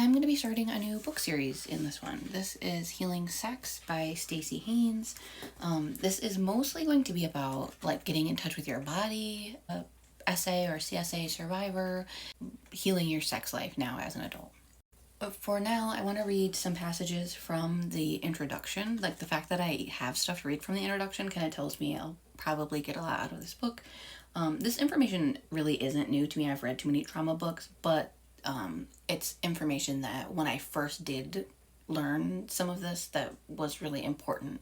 I'm going to be starting a new book series in this one. This is Healing Sex by Stacey Haynes. This is mostly going to be about like getting in touch with your body, SA or CSA survivor, healing your sex life now as an adult. But for now, I want to read some passages from the introduction. Like the fact that I have stuff to read from the introduction kind of tells me I'll probably get a lot out of this book. This information really isn't new to me. I've read too many trauma books, but it's information that when I first did learn some of this, that was really important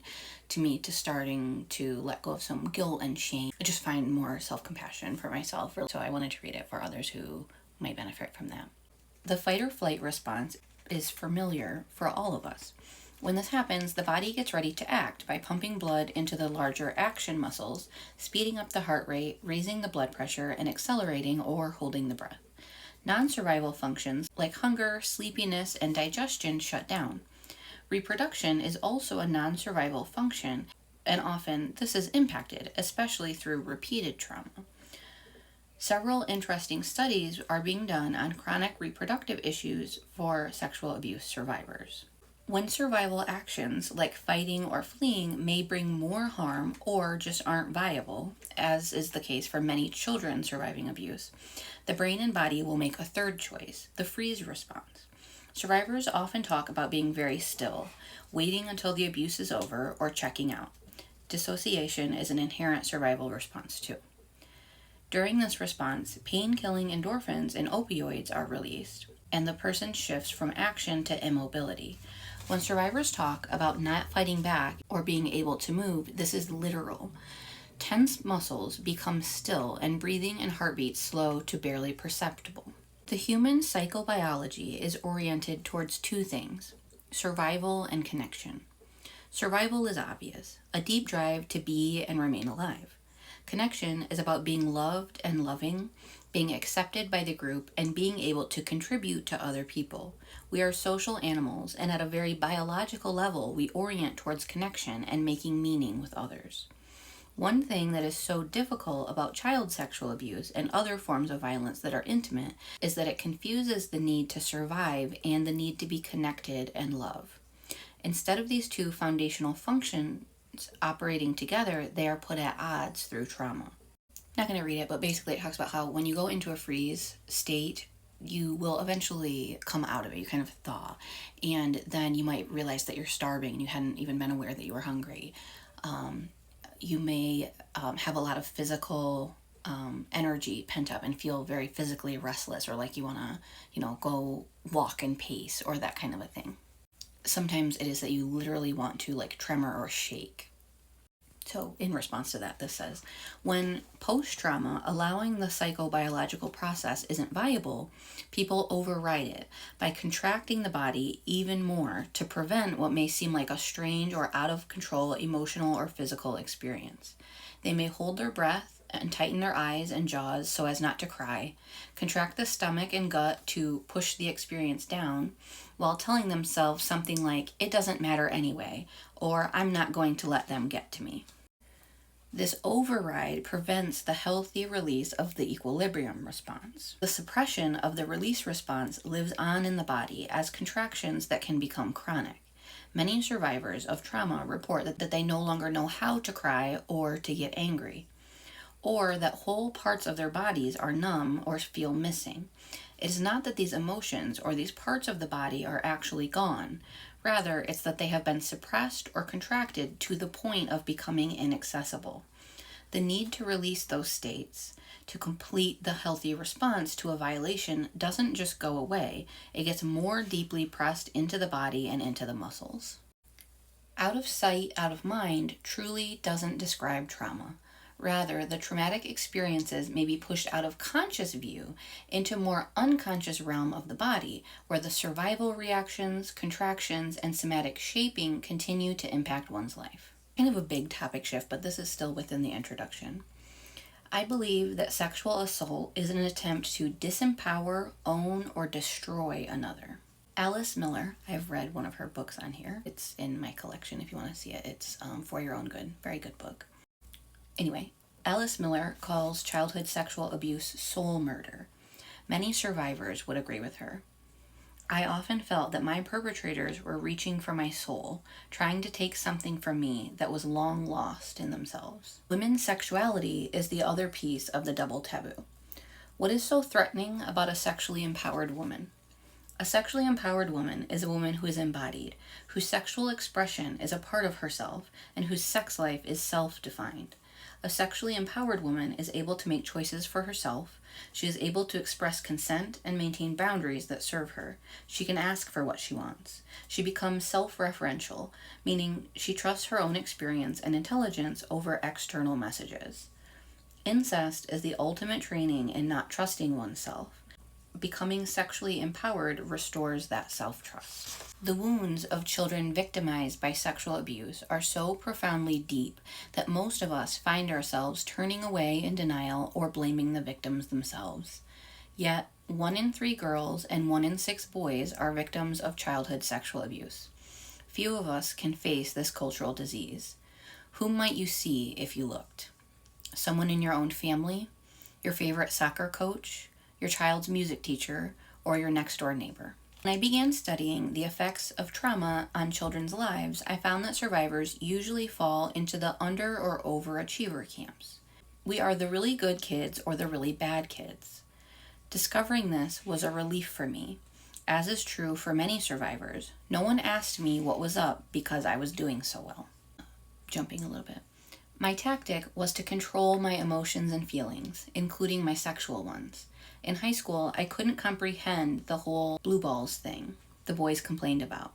to me to starting to let go of some guilt and shame. I just find more self-compassion for myself. So I wanted to read it for others who might benefit from that. The fight or flight response is familiar for all of us. When this happens, the body gets ready to act by pumping blood into the larger action muscles, speeding up the heart rate, raising the blood pressure, and accelerating or holding the breath. Non-survival functions like hunger, sleepiness, and digestion shut down. Reproduction is also a non-survival function, and often this is impacted, especially through repeated trauma. Several interesting studies are being done on chronic reproductive issues for sexual abuse survivors. When survival actions like fighting or fleeing may bring more harm or just aren't viable, as is the case for many children surviving abuse, the brain and body will make a third choice, the freeze response. Survivors often talk about being very still, waiting until the abuse is over, or checking out. Dissociation is an inherent survival response too. During this response, pain-killing endorphins and opioids are released, and the person shifts from action to immobility. When survivors talk about not fighting back or being able to move, this is literal. Tense muscles become still and breathing and heartbeat slow to barely perceptible. The human psychobiology is oriented towards two things: survival and connection. Survival is obvious, a deep drive to be and remain alive. Connection is about being loved and loving, being accepted by the group, and being able to contribute to other people. We are social animals, and at a very biological level, we orient towards connection and making meaning with others. One thing that is so difficult about child sexual abuse and other forms of violence that are intimate is that it confuses the need to survive and the need to be connected and love. Instead of these two foundational functions operating together, they are put at odds through trauma. Not going to read it, but basically it talks about how when you go into a freeze state, you will eventually come out of it. You kind of thaw, and then you might realize that you're starving and you hadn't even been aware that you were hungry. You may have a lot of physical energy pent up and feel very physically restless, or like you want to, go walk and pace or that kind of a thing. Sometimes it is that you literally want to like tremor or shake. So in response to that, this says, when post-trauma, allowing the psychobiological process isn't viable, people override it by contracting the body even more to prevent what may seem like a strange or out of control emotional or physical experience. They may hold their breath and tighten their eyes and jaws so as not to cry, contract the stomach and gut to push the experience down, while telling themselves something like, "It doesn't matter anyway," or "I'm not going to let them get to me." This override prevents the healthy release of the equilibrium response. The suppression of the release response lives on in the body as contractions that can become chronic. Many survivors of trauma report that they no longer know how to cry or to get angry, or that whole parts of their bodies are numb or feel missing. It is not that these emotions or these parts of the body are actually gone. Rather, it's that they have been suppressed or contracted to the point of becoming inaccessible. The need to release those states to complete the healthy response to a violation doesn't just go away. It gets more deeply pressed into the body and into the muscles. Out of sight, out of mind truly doesn't describe trauma. Rather, the traumatic experiences may be pushed out of conscious view into more unconscious realm of the body, where the survival reactions, contractions, and somatic shaping continue to impact one's life. Kind of a big topic shift, but this is still within the introduction. I believe that sexual assault is an attempt to disempower, own, or destroy another. Alice Miller, I've read one of her books on here. It's in my collection if you want to see it. It's For Your Own Good. Very good book. Anyway, Alice Miller calls childhood sexual abuse soul murder. Many survivors would agree with her. I often felt that my perpetrators were reaching for my soul, trying to take something from me that was long lost in themselves. Women's sexuality is the other piece of the double taboo. What is so threatening about a sexually empowered woman? A sexually empowered woman is a woman who is embodied, whose sexual expression is a part of herself, and whose sex life is self-defined. A sexually empowered woman is able to make choices for herself. She is able to express consent and maintain boundaries that serve her. She can ask for what she wants. She becomes self-referential, meaning she trusts her own experience and intelligence over external messages. Incest is the ultimate training in not trusting oneself. Becoming sexually empowered restores that self-trust. The wounds of children victimized by sexual abuse are so profoundly deep that most of us find ourselves turning away in denial or blaming the victims themselves. Yet, 1 in 3 girls and 1 in 6 boys are victims of childhood sexual abuse. Few of us can face this cultural disease. Whom might you see if you looked? Someone in your own family? Your favorite soccer coach? Your child's music teacher, or your next-door neighbor. When I began studying the effects of trauma on children's lives, I found that survivors usually fall into the under or overachiever camps. We are the really good kids or the really bad kids. Discovering this was a relief for me. As is true for many survivors, no one asked me what was up because I was doing so well. Jumping a little bit. My tactic was to control my emotions and feelings, including my sexual ones. In high school, I couldn't comprehend the whole blue balls thing the boys complained about.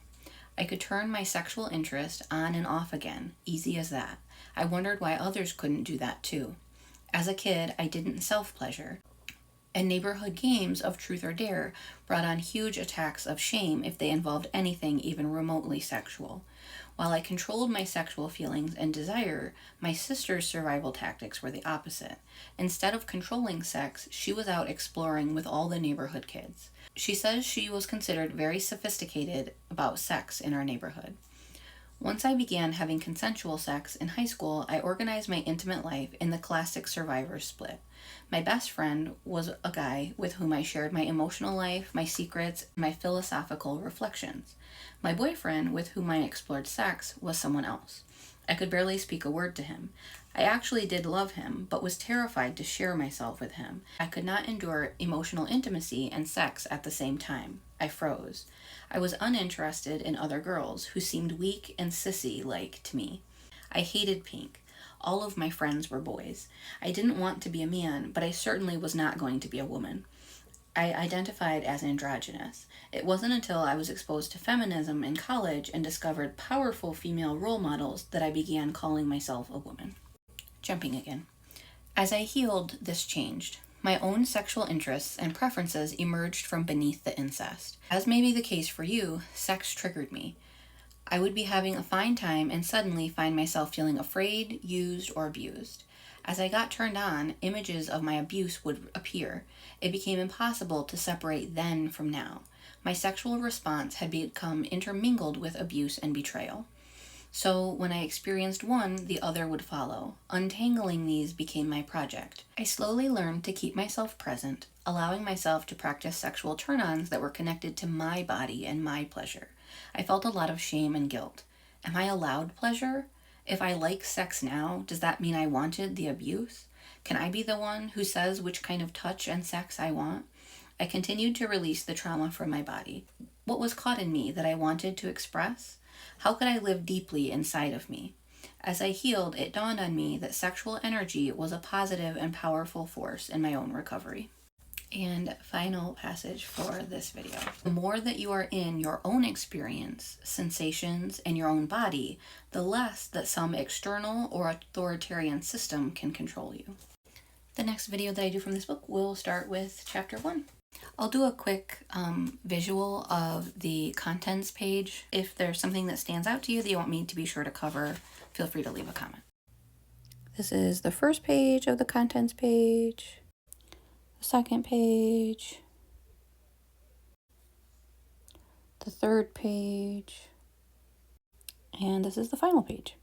I could turn my sexual interest on and off again, easy as that. I wondered why others couldn't do that too. As a kid, I didn't self-pleasure, and neighborhood games of truth or dare brought on huge attacks of shame if they involved anything even remotely sexual. While I controlled my sexual feelings and desire, my sister's survival tactics were the opposite. Instead of controlling sex, she was out exploring with all the neighborhood kids. She says she was considered very sophisticated about sex in our neighborhood. Once I began having consensual sex in high school, I organized my intimate life in the classic survivor split. My best friend was a guy with whom I shared my emotional life, my secrets, and my philosophical reflections. My boyfriend, with whom I explored sex, was someone else. I could barely speak a word to him. I actually did love him, but was terrified to share myself with him. I could not endure emotional intimacy and sex at the same time. I froze. I was uninterested in other girls who seemed weak and sissy-like to me. I hated pink. All of my friends were boys. I didn't want to be a man, but I certainly was not going to be a woman. I identified as androgynous. It wasn't until I was exposed to feminism in college and discovered powerful female role models that I began calling myself a woman. Jumping again. As I healed, this changed. My own sexual interests and preferences emerged from beneath the incest. As may be the case for you, sex triggered me. I would be having a fine time and suddenly find myself feeling afraid, used, or abused. As I got turned on, images of my abuse would appear. It became impossible to separate then from now. My sexual response had become intermingled with abuse and betrayal. So when I experienced one, the other would follow. Untangling these became my project. I slowly learned to keep myself present, allowing myself to practice sexual turn-ons that were connected to my body and my pleasure. I felt a lot of shame and guilt. Am I allowed pleasure? If I like sex now, does that mean I wanted the abuse? Can I be the one who says which kind of touch and sex I want? I continued to release the trauma from my body. What was caught in me that I wanted to express? How could I live deeply inside of me? As I healed, it dawned on me that sexual energy was a positive and powerful force in my own recovery. And final passage for this video. The more that you are in your own experience, sensations, and your own body, the less that some external or authoritarian system can control you. The next video that I do from this book will start with chapter 1. I'll do a quick visual of the contents page. If there's something that stands out to you that you want me to be sure to cover, feel free to leave a comment. This is the first page of the contents page. Second page, the third page, and this is the final page.